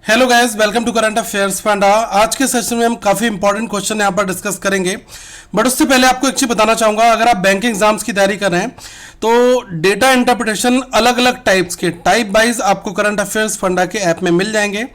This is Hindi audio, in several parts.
Hello guys, welcome to current affairs funda. आज के सेशन में हम काफी इंपॉर्टेंट क्वेश्चन यहाँ पर डिस्कस करेंगे, बट उससे पहले आपको एक चीज बताना चाहूंगा। अगर आप बैंकिंग एग्जाम्स की तैयारी कर रहे हैं तो डेटा इंटरप्रिटेशन अलग अलग टाइप्स के टाइप वाइज आपको करंट अफेयर्स फंडा के ऐप में मिल जाएंगे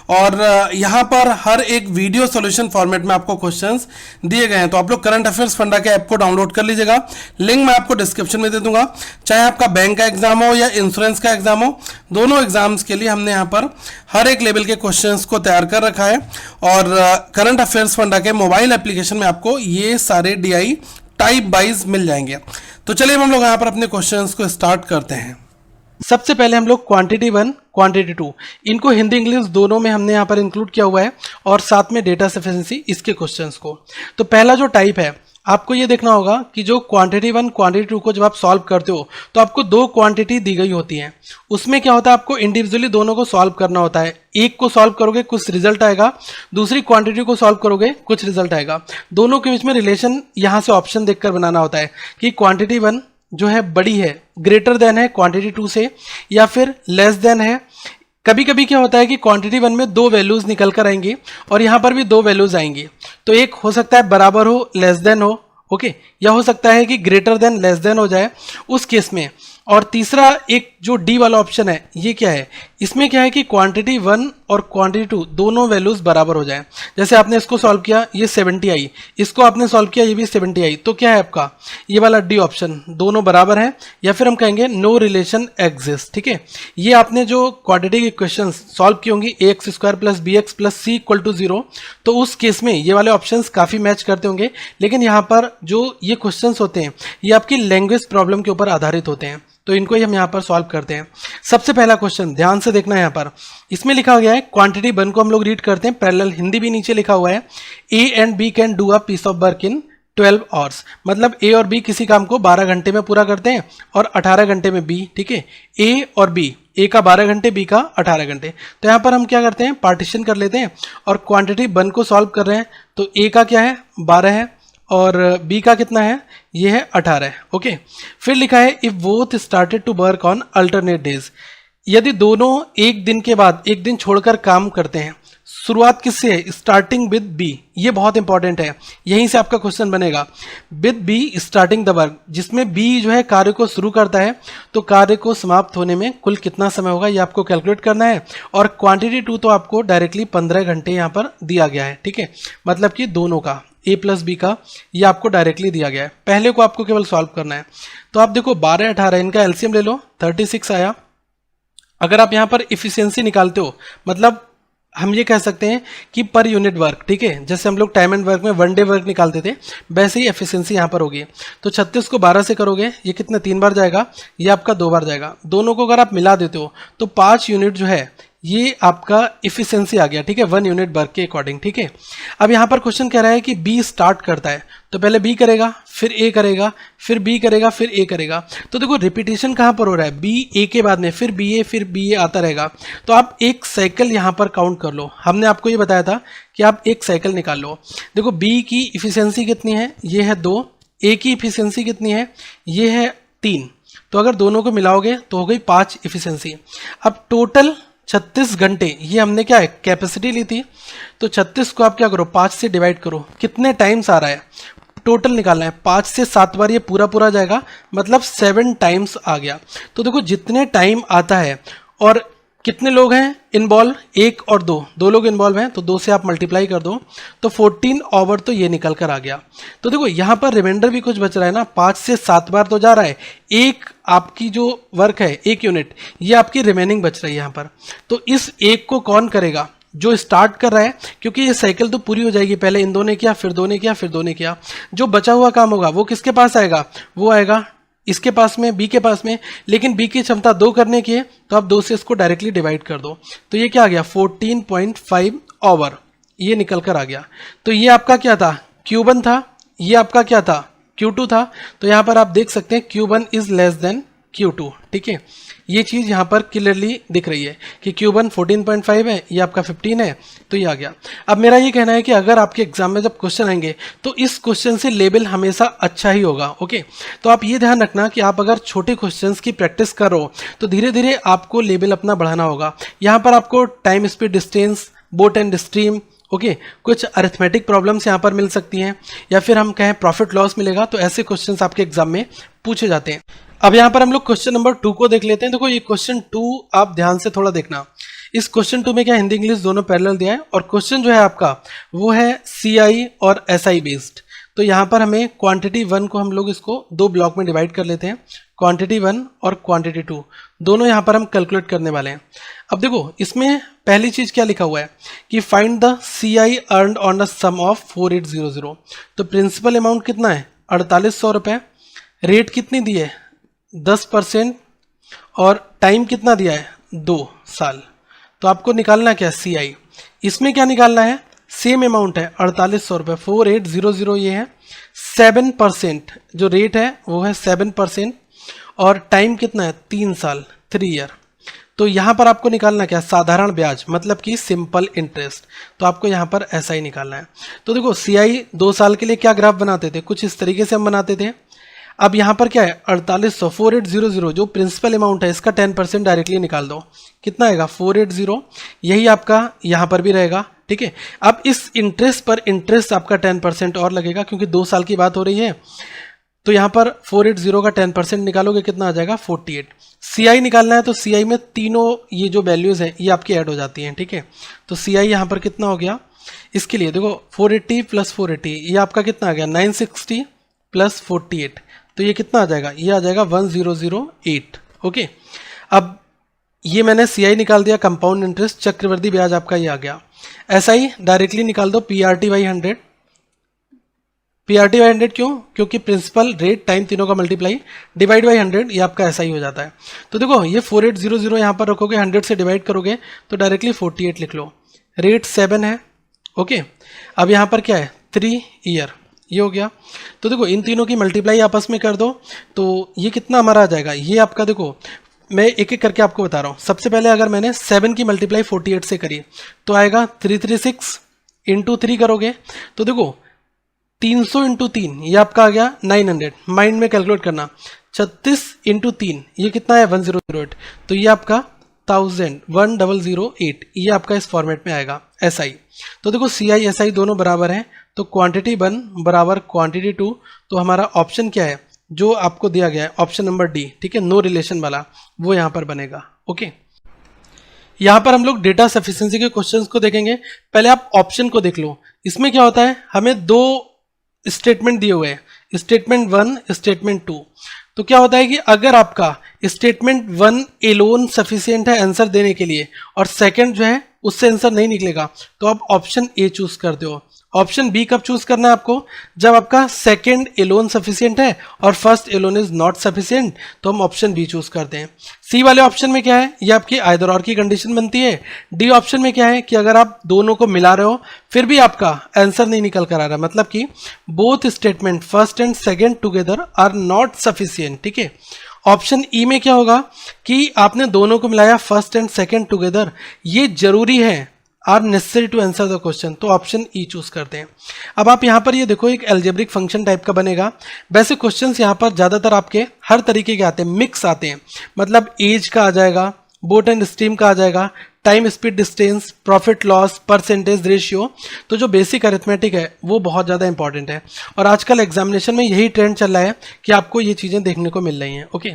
और यहाँ पर हर एक वीडियो सॉल्यूशन फॉर्मेट में आपको क्वेश्चंस दिए गए हैं। तो आप लोग करंट अफेयर्स फंडा के ऐप को डाउनलोड कर लीजिएगा, लिंक मैं आपको डिस्क्रिप्शन में दे दूंगा। चाहे आपका बैंक का एग्जाम हो या इंश्योरेंस का एग्जाम हो, दोनों एग्जाम्स के लिए हमने यहाँ पर हर एक लेवल के क्वेश्चंस को तैयार कर रखा है और करंट अफेयर्स फंडा के मोबाइल एप्लीकेशन में आपको ये सारे डीआई टाइप वाइज मिल जाएंगे। तो चलिए हम लोग यहाँ पर अपने क्वेश्चंस को स्टार्ट करते हैं। सबसे पहले हम लोग क्वांटिटी 1 क्वांटिटी 2 इनको हिंदी इंग्लिश दोनों में हमने यहाँ पर इंक्लूड किया हुआ है और साथ में डेटा सफिशिएंसी इसके क्वेश्चंस को। तो पहला जो टाइप है आपको ये देखना होगा कि जो क्वांटिटी 1 क्वांटिटी 2 को जब आप सॉल्व करते हो तो आपको दो क्वांटिटी दी गई होती हैं। उसमें क्या होता है, आपको इंडिविजुअली दोनों को सॉल्व करना होता है। एक को सॉल्व करोगे कुछ रिजल्ट आएगा, दूसरी क्वांटिटी को सॉल्व करोगे कुछ रिजल्ट आएगा। दोनों के बीच में रिलेशन यहाँ से ऑप्शन देखकर बनाना होता है कि क्वांटिटी 1 जो है बड़ी है, ग्रेटर देन है क्वांटिटी 2 से, या फिर लेस देन है। कभी कभी क्या होता है कि क्वांटिटी 1 में दो वैल्यूज निकल कर आएंगी और यहाँ पर भी दो वैल्यूज आएंगी। तो एक हो सकता है बराबर हो, लेस देन हो, ओके, या हो सकता है कि ग्रेटर देन लेस देन हो जाए उस केस में। और तीसरा एक जो डी वाला ऑप्शन है ये क्या है, इसमें क्या है कि क्वांटिटी 1 और क्वांटिटी 2 दोनों वैल्यूज बराबर हो जाए। जैसे आपने इसको सॉल्व किया ये 70 आई, इसको आपने सॉल्व किया ये भी 70 आई, तो क्या है आपका ये वाला डी ऑप्शन, दोनों बराबर है, या फिर हम कहेंगे नो रिलेशन एग्जिस्ट। ठीक है, ये आपने जो क्वांटिटी के क्वेश्चन सॉल्व की होंगी ax square plus b x plus c equal to 0, तो उस केस में ये वाले ऑप्शन काफी मैच करते होंगे। लेकिन यहाँ पर जो ये क्वेश्चन होते हैं ये आपकी लैंग्वेज प्रॉब्लम के ऊपर आधारित होते हैं, तो इनको ही हम यहाँ पर सॉल्व करते हैं। सबसे पहला क्वेश्चन ध्यान से देखना है, यहाँ पर इसमें लिखा गया है क्वांटिटी 1 को हम लोग रीड करते हैं पैरेलल, हिंदी भी नीचे लिखा हुआ है। A and B can do a piece of work in 12 hours, मतलब ए और बी किसी काम को 12 घंटे में पूरा करते हैं और 18 घंटे में बी। ठीक है, ए और बी, ए का 12 घंटे बी का 18 घंटे। तो यहाँ पर हम क्या करते हैं, पार्टीशन कर लेते हैं और क्वांटिटी 1 को सॉल्व कर रहे हैं। तो ए का क्या है 12 है और बी का कितना है, ये है 18 है। ओके, फिर लिखा है if both started to work on alternate days, यदि दोनों एक दिन के बाद एक दिन छोड़कर काम करते हैं। शुरुआत किससे है, स्टार्टिंग विद बी, ये बहुत इंपॉर्टेंट है, यहीं से आपका क्वेश्चन बनेगा। With be starting the work, जिसमें बी जो है कार्य को शुरू करता है तो कार्य को समाप्त होने में कुल कितना समय होगा ये आपको कैलकुलेट करना है। और क्वांटिटी 2 तो आपको डायरेक्टली 15 घंटे यहाँ पर दिया गया है। ठीक है, मतलब कि दोनों का ए प्लस बी का ये आपको डायरेक्टली दिया गया है। पहले को आपको केवल सॉल्व करना है। तो आप देखो 12 18 इनका एलसीएम ले लो, 36 आया। अगर आप यहाँ पर इफिशियंसी निकालते हो, मतलब हम ये कह सकते हैं कि पर यूनिट वर्क, ठीक है, जैसे हम लोग टाइम एंड वर्क में 1 डे वर्क निकालते थे वैसे ही एफिशिएंसी यहाँ पर होगी। तो 36 को 12 से करोगे ये कितना 3 बार जाएगा, ये आपका 2 बार जाएगा। दोनों को अगर आप मिला देते हो तो 5 यूनिट जो है ये आपका इफिशियंसी आ गया। ठीक है, 1 यूनिट वर्क के अकॉर्डिंग। ठीक है, अब यहाँ पर क्वेश्चन कह रहा है कि बी स्टार्ट करता है, तो पहले बी करेगा, फिर ए करेगा, फिर बी करेगा, फिर ए करेगा। तो देखो रिपीटेशन कहाँ पर हो रहा है, बी ए के बाद में फिर बी ए आता रहेगा। तो आप एक साइकिल यहाँ पर काउंट कर लो, हमने आपको ये बताया था कि आप एक साइकिल निकाल लो। देखो बी की इफिशियंसी कितनी है, ये है 2, ए की इफिशियंसी कितनी है, ये है 3। तो अगर दोनों को मिलाओगे तो हो गई 5 इफिशियंसी। अब टोटल 36 घंटे, ये हमने क्या है कैपेसिटी ली थी, तो 36 को आप क्या करो 5 से डिवाइड करो, कितने टाइम्स आ रहा है टोटल निकालना है। 5 से 7 बार ये पूरा जाएगा, मतलब 7 टाइम्स आ गया। तो देखो जितने टाइम आता है और कितने लोग हैं इन्वॉल्व, 1 और 2, 2 लोग इन्वॉल्व हैं, तो 2 से आप मल्टीप्लाई कर दो तो 14 आवर तो ये निकल कर आ गया। तो देखो यहाँ पर रिमाइंडर भी कुछ बच रहा है ना, 5 से 7 बार तो जा रहा है, एक आपकी जो वर्क है 1 यूनिट ये आपकी रिमेनिंग बच रही है यहाँ पर। तो इस एक को कौन करेगा, जो स्टार्ट कर रहा है, क्योंकि ये साइकिल तो पूरी हो जाएगी, पहले इन दो ने किया, फिर 2 ने किया, फिर 2 ने किया। जो बचा हुआ काम होगा वो किसके पास आएगा, वो आएगा इसके पास में, बी के पास में। लेकिन बी की क्षमता 2 करने की है तो आप 2 से इसको डायरेक्टली डिवाइड कर दो, तो ये क्या आ गया 14.5 आवर ये निकल कर आ गया। तो ये आपका क्या था Q1 था, ये आपका क्या था Q2 था। तो यहाँ पर आप देख सकते हैं Q1 is less than Q2, ठीक है। ये चीज़ यहाँ पर क्लियरली दिख रही है कि Q1 14.5 है, ये आपका 15 है, तो ये आ गया। अब मेरा ये कहना है कि अगर आपके एग्जाम में जब क्वेश्चन आएंगे तो इस क्वेश्चन से लेवल हमेशा अच्छा ही होगा, ओके। तो आप ये ध्यान रखना कि आप अगर छोटे क्वेश्चंस की प्रैक्टिस करो तो धीरे धीरे आपको लेवल अपना बढ़ाना होगा। यहाँ पर आपको time, speed, distance, boat and stream, okay, कुछ अरिथमेटिक प्रॉब्लम्स यहाँ पर मिल सकती हैं, या फिर हम कहें प्रॉफिट लॉस मिलेगा, तो ऐसे क्वेश्चंस आपके एग्जाम में पूछे जाते हैं। अब यहाँ पर हम लोग क्वेश्चन नंबर 2 को देख लेते हैं। देखो ये क्वेश्चन 2 आप ध्यान से थोड़ा देखना। इस क्वेश्चन 2 में क्या हिंदी इंग्लिश दोनों पैरेलल दिया है, और क्वेश्चन जो है आपका वो है CI और SI बेस्ड। तो यहाँ पर हमें क्वांटिटी 1 को हम लोग इसको 2 ब्लॉक में डिवाइड कर लेते हैं, क्वांटिटी 1 और क्वांटिटी 2 दोनों यहाँ पर हम कैलकुलेट करने वाले हैं। अब देखो इसमें पहली चीज क्या लिखा हुआ है कि find the CI earned on the sum of 4800। तो प्रिंसिपल अमाउंट कितना है 4800 रुपये, रेट कितनी दी है 10%, और टाइम कितना दिया है 2 साल। तो आपको निकालना क्या CI, इसमें क्या निकालना है, सेम अमाउंट है 4800 रुपये, 4800 ये है, 7% जो रेट है वो है 7%, और टाइम कितना है 3 साल, 3 ईयर। तो यहाँ पर आपको निकालना क्या, साधारण ब्याज, मतलब कि सिंपल इंटरेस्ट। तो आपको यहाँ पर ऐसा ही निकालना है। तो देखो CI 2 साल के लिए क्या ग्राफ बनाते थे, कुछ इस तरीके से हम बनाते थे। अब यहाँ पर क्या है 4800, 4800 जो प्रिंसिपल अमाउंट है इसका 10% डायरेक्टली निकाल दो, कितना आएगा 480, यही आपका यहाँ पर भी रहेगा, ठीक है। अब इस इंटरेस्ट पर इंटरेस्ट आपका 10% और लगेगा, क्योंकि 2 साल की बात हो रही है। तो यहाँ पर 480 का 10% निकालोगे कितना आ जाएगा 48। CI निकालना है तो CI में तीनों ये जो वैल्यूज हैं ये आपकी ऐड हो जाती हैं, ठीक है। तो CI यहाँ पर कितना हो गया, इसके लिए देखो 480 प्लस 480 ये आपका कितना आ गया 960 प्लस 48, तो ये कितना आ जाएगा, ये आ जाएगा 1008, ओके। अब ये मैंने CI निकाल दिया, कंपाउंड इंटरेस्ट, चक्रवृद्धि ब्याज आपका ये आ गया। SI डायरेक्टली निकाल दो, PRT/100, PRT/100 क्यों, क्योंकि प्रिंसिपल, रेट, टाइम तीनों का मल्टीप्लाई डिवाइड बाई 100, ये आपका SI हो जाता है। तो देखो ये 4800 यहाँ पर रखोगे, 100 से डिवाइड करोगे तो डायरेक्टली 48 लिख लो, रेट 7 है, ओके। अब यहाँ पर क्या है 3 ईयर, ये हो गया। तो देखो इन तीनों की मल्टीप्लाई आपस में कर दो, तो ये कितना हमारा आ जाएगा, ये आपका देखो मैं एक एक करके आपको बता रहा हूँ। सबसे पहले अगर मैंने 7 की मल्टीप्लाई 48 से करी तो आएगा 336 इंटू 3 करोगे तो देखो 300 इंटू 3 ये आपका आ गया 900, माइंड में कैलकुलेट करना, 36 इंटू 3 ये कितना है 1008, तो ये आपका 1008 ये आपका इस फॉर्मेट में आएगा SI। तो देखो CI SI दोनों बराबर हैं, तो क्वांटिटी 1 बराबर क्वांटिटी 2, तो हमारा ऑप्शन क्या है जो आपको दिया गया है, ऑप्शन नंबर D, ठीक है, नो रिलेशन वाला, वो यहाँ पर बनेगा, ओके। यहाँ पर हम लोग डेटा सफिशिएंसी के क्वेश्चंस को देखेंगे। पहले आप ऑप्शन को देख लो, इसमें क्या होता है, हमें 2 स्टेटमेंट दिए हुए हैं, स्टेटमेंट 1, स्टेटमेंट 2। तो क्या होता है कि अगर आपका स्टेटमेंट 1 एलोन सफिशिएंट है आंसर देने के लिए, और सेकंड जो है उससे आंसर नहीं निकलेगा, तो आप ऑप्शन A चूज करते हो। ऑप्शन B कब चूज करना है आपको, जब आपका सेकंड एलोन सफिशिएंट है और first alone is not sufficient, तो हम ऑप्शन B चूज करते हैं। C वाले ऑप्शन में क्या है, ये आपकी आइदर और की कंडीशन बनती है। D ऑप्शन में क्या है कि अगर आप दोनों को मिला रहे हो फिर भी आपका आंसर नहीं निकल कर आ रहा, मतलब कि both statement first and second together are not sufficient, ठीक है। ऑप्शन ई में क्या होगा कि आपने दोनों को मिलाया फर्स्ट एंड सेकेंड टुगेदर, ये जरूरी है, are necessary to answer the question, तो ऑप्शन ई चूज करते हैं। अब आप यहाँ पर ये देखो एक एल्जेब्रिक फंक्शन टाइप का बनेगा। वैसे क्वेश्चंस यहाँ पर ज्यादातर आपके हर तरीके के आते हैं, मिक्स आते हैं, मतलब एज का आ जाएगा, बोट एंड स्ट्रीम का आ जाएगा, time, speed, distance, profit loss, percentage, ratio. तो जो बेसिक अरिथमेटिक है वो बहुत ज़्यादा इंपॉर्टेंट है, और आजकल एग्जामिनेशन में यही ट्रेंड चल रहा है कि आपको ये चीज़ें देखने को मिल रही हैं, ओके।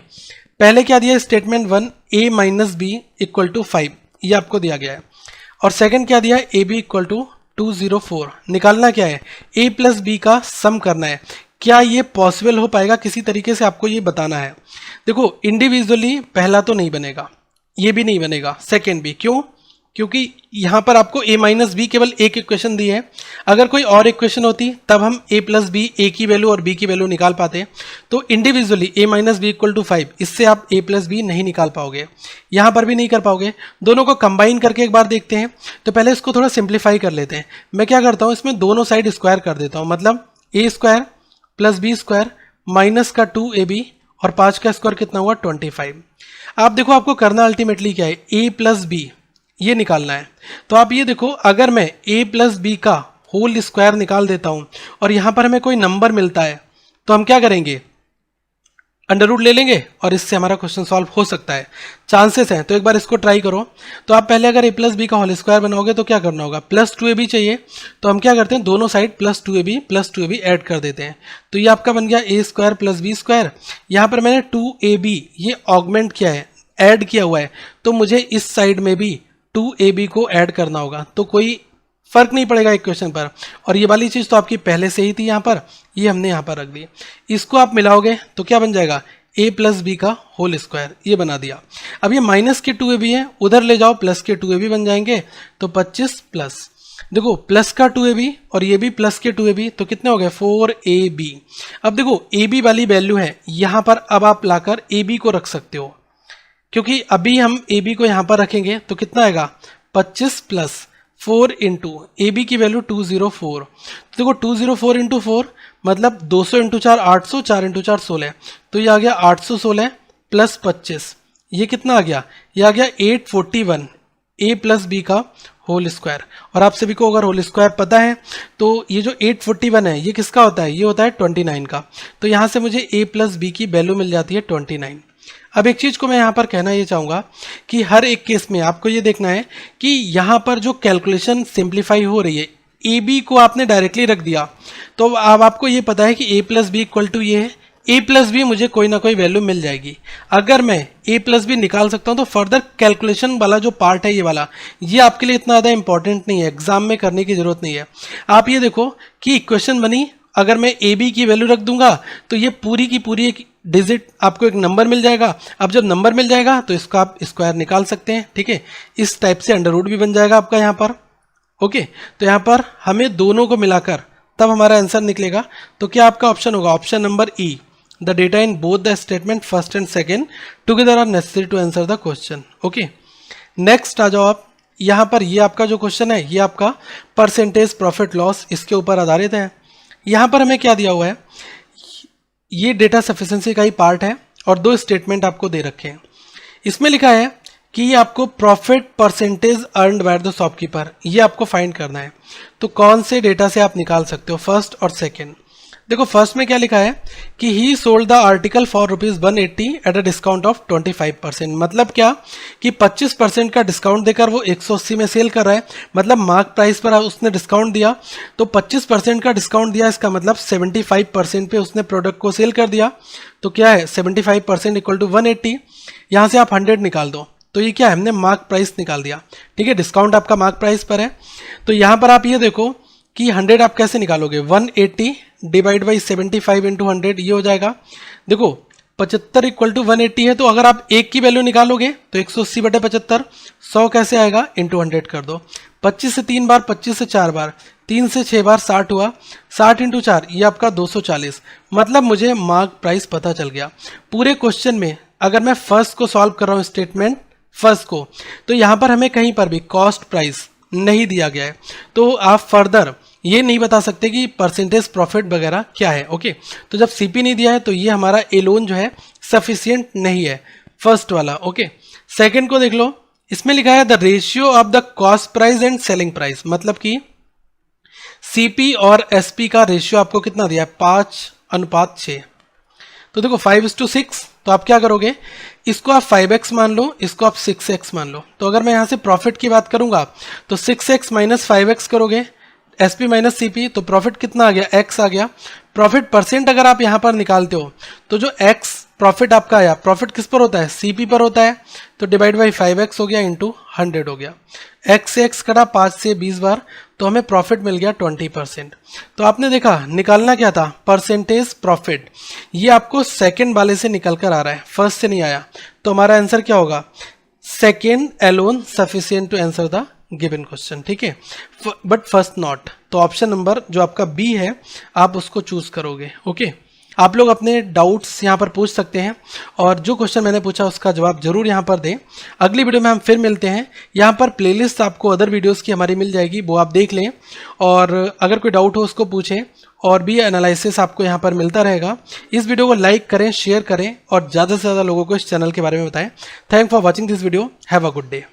पहले क्या दिया, statement 1 A minus B equal to 5, ये आपको दिया गया है, और सेकंड क्या दिया है, AB इक्वल टू 204। निकालना क्या है, A प्लस बी का सम करना है। क्या ये पॉसिबल हो पाएगा, किसी तरीके से आपको ये बताना है। देखो इंडिविजुअली पहला तो नहीं बनेगा, ये भी नहीं बनेगा, सेकेंड भी, क्यों, क्योंकि यहाँ पर आपको A माइनस बी केवल एक इक्वेशन दी है। अगर कोई और इक्वेशन होती तब हम A प्लस बी, A की वैल्यू और B की वैल्यू निकाल पाते। तो individually A minus B equal to 5, इससे आप A प्लस बी नहीं निकाल पाओगे, यहाँ पर भी नहीं कर पाओगे। दोनों को कंबाइन करके एक बार देखते हैं। तो पहले इसको थोड़ा सिंप्लीफाई कर लेते हैं। मैं क्या करता हूँ, इसमें दोनों साइड स्क्वायर कर देता हूँ, मतलब A square plus B square minus का 2AB और 5 का स्क्वायर कितना हुआ 25। आप देखो आपको करना अल्टीमेटली क्या है, a प्लस बी ये निकालना है। तो आप ये देखो अगर मैं a प्लस बी का होल स्क्वायर निकाल देता हूं और यहां पर हमें कोई नंबर मिलता है तो हम क्या करेंगे, अंडर रूट ले लेंगे और इससे हमारा क्वेश्चन सॉल्व हो सकता है, चांसेस हैं। तो एक बार इसको ट्राई करो। तो आप पहले अगर a प्लस बी का होल स्क्वायर बनाओगे तो क्या करना होगा, प्लस 2ab चाहिए, तो हम क्या करते हैं दोनों साइड प्लस 2ab ऐड कर देते हैं। तो ये आपका बन गया a square plus B square. यहाँ पर मैंने 2ab ये ऑगमेंट किया है, ऐड किया हुआ है, तो मुझे इस साइड में भी 2ab को ऐड करना होगा, तो कोई फर्क नहीं पड़ेगा इक्वेशन पर। और ये वाली चीज तो आपकी पहले से ही थी यहाँ पर, ये हमने यहाँ पर रख दी। इसको आप मिलाओगे तो क्या बन जाएगा, a प्लस बी का होल स्क्वायर, ये बना दिया। अब ये माइनस के 2ab है, उधर ले जाओ प्लस के 2ab बन जाएंगे, तो 25 प्लस, देखो प्लस का 2ab और ये भी प्लस के 2ab, तो कितने हो गए 4ab। अब देखो ab वाली वैल्यू है यहाँ पर, अब आप लाकर ab को रख सकते हो, क्योंकि अभी हम ab को यहाँ पर रखेंगे तो कितना आएगा 25 प्लस 4 इंटू ए बी की वैल्यू 204। तो देखो 204 इंटू 4 मतलब 200 इंटू 4 800, 4 इंटू 4 16, तो ये आ गया 816 प्लस 25, ये कितना आ गया, ये आ गया 841 ए प्लस बी का होल स्क्वायर। और आप सभी को अगर होल स्क्वायर पता है तो ये जो 841 है ये किसका होता है, ये होता है 29 का। तो यहाँ से मुझे a प्लस बी की वैल्यू मिल जाती है 29। अब एक चीज को मैं यहाँ पर कहना ये चाहूँगा कि हर एक केस में आपको ये देखना है कि यहाँ पर जो कैलकुलेशन सिंप्लीफाई हो रही है, ए बी को आपने डायरेक्टली रख दिया, तो अब आपको ये पता है कि a plus B equal to ये है, a प्लस बी मुझे कोई ना कोई वैल्यू मिल जाएगी। अगर मैं a प्लस बी निकाल सकता हूँ तो फर्दर कैलकुलेशन वाला जो पार्ट है ये वाला, ये आपके लिए इतना ज़्यादा इंपॉर्टेंट नहीं है, एग्जाम में करने की जरूरत नहीं है। आप ये देखो कि इक्वेशन बनी, अगर मैं ए बी की वैल्यू रख दूंगा तो ये पूरी की पूरी एक डिजिट आपको एक नंबर मिल जाएगा। अब जब नंबर मिल जाएगा तो इसका आप स्क्वायर निकाल सकते हैं, ठीक है। इस टाइप से अंडर रूट भी बन जाएगा आपका यहाँ पर, ओके। तो यहाँ पर हमें दोनों को मिलाकर तब हमारा आंसर निकलेगा। तो क्या आपका ऑप्शन होगा, option number E, the data in both the statement first and second together are necessary to answer the question, okay. Next आ जाओ आप, यहाँ पर ये आपका जो क्वेश्चन है ये आपका परसेंटेज प्रॉफिट लॉस इसके ऊपर आधारित है। यहाँ पर हमें क्या दिया हुआ है, ये डेटा सफिशिएंसी का ही पार्ट है और दो स्टेटमेंट आपको दे रखे हैं। इसमें लिखा है कि ये आपको profit percentage earned by the shopkeeper, ये आपको फाइंड करना है। तो कौन से डेटा से आप निकाल सकते हो, फर्स्ट और सेकेंड। देखो फर्स्ट में क्या लिखा है कि ही sold the article for ₹180 at a discount of 25%। मतलब क्या कि 25% का डिस्काउंट देकर वो 180 में सेल कर रहा है, मतलब मार्क प्राइस पर उसने डिस्काउंट दिया, तो 25% का डिस्काउंट दिया, इसका मतलब 75% पे उसने प्रोडक्ट को सेल कर दिया। तो क्या है 75% इक्वल टू 180, यहाँ से आप 100 निकाल दो, तो ये क्या है हमने मार्क प्राइस निकाल दिया, ठीक है। डिस्काउंट आपका मार्क प्राइस पर है। तो यहाँ पर आप ये देखो कि 100 आप कैसे निकालोगे, 180 डिवाइड बाई 75 इंटू 100, ये हो जाएगा। देखो 75 इक्वल टू 180 है, तो अगर आप एक की वैल्यू निकालोगे तो 180 बटे 75, 100 कैसे आएगा, इंटू 100 कर दो। 25 से 3 बार, 25 से 4 बार, 3 से 6 बार 60 हुआ, 60 इंटू 4 ये आपका 240। मतलब मुझे मार्क प्राइस पता चल गया। पूरे क्वेश्चन में अगर मैं फर्स्ट को सॉल्व कर रहा हूँ, स्टेटमेंट फर्स्ट को, तो यहाँ पर हमें कहीं पर भी कॉस्ट प्राइस नहीं दिया गया है, तो आप फर्दर ये नहीं बता सकते कि परसेंटेज प्रॉफिट वगैरह क्या है, ओके। तो जब सीपी नहीं दिया है तो ये हमारा ए लोन जो है सफिशिएंट नहीं है, फर्स्ट वाला, ओके। सेकंड को देख लो, इसमें लिखा है the ratio of the cost price and selling price, मतलब कि सीपी और एसपी का रेशियो आपको कितना दिया है, 5:6। तो देखो 5:6, तो आप क्या करोगे, इसको आप 5x मान लो, इसको आप 6x मान लो। तो अगर मैं यहाँ से प्रॉफिट की बात करूंगा तो 6x माइनस 5x करोगे, एसपी माइनस सीपी, तो प्रॉफिट कितना आ गया, x आ गया। प्रॉफिट परसेंट अगर आप यहाँ पर निकालते हो तो जो x प्रॉफिट आपका आया, प्रॉफिट किस पर होता है, सीपी पर होता है, तो डिवाइड बाई 5x हो गया इंटू 100 हो गया। x से x कटा 5 से 20 बार, तो हमें प्रॉफिट मिल गया 20%। तो आपने देखा निकालना क्या था, परसेंटेज प्रॉफिट, ये आपको सेकेंड वाले से निकल कर आ रहा है, फर्स्ट से नहीं आया। तो हमारा आंसर क्या होगा, second alone sufficient to answer the given question, ठीक है, बट फर्स्ट नॉट। तो ऑप्शन नंबर जो आपका बी है आप उसको चूज करोगे, ओके। आप लोग अपने डाउट्स यहाँ पर पूछ सकते हैं और जो क्वेश्चन मैंने पूछा उसका जवाब जरूर यहाँ पर दें। अगली वीडियो में हम फिर मिलते हैं। यहाँ पर प्लेलिस्ट आपको अदर वीडियोस की हमारी मिल जाएगी, वो आप देख लें और अगर कोई डाउट हो उसको पूछें और भी एनालिसिस आपको यहाँ पर मिलता रहेगा। इस वीडियो को लाइक करें, शेयर करें और ज़्यादा से ज़्यादा लोगों को इस चैनल के बारे में बताएं। Thank for watching this video. Have a good day.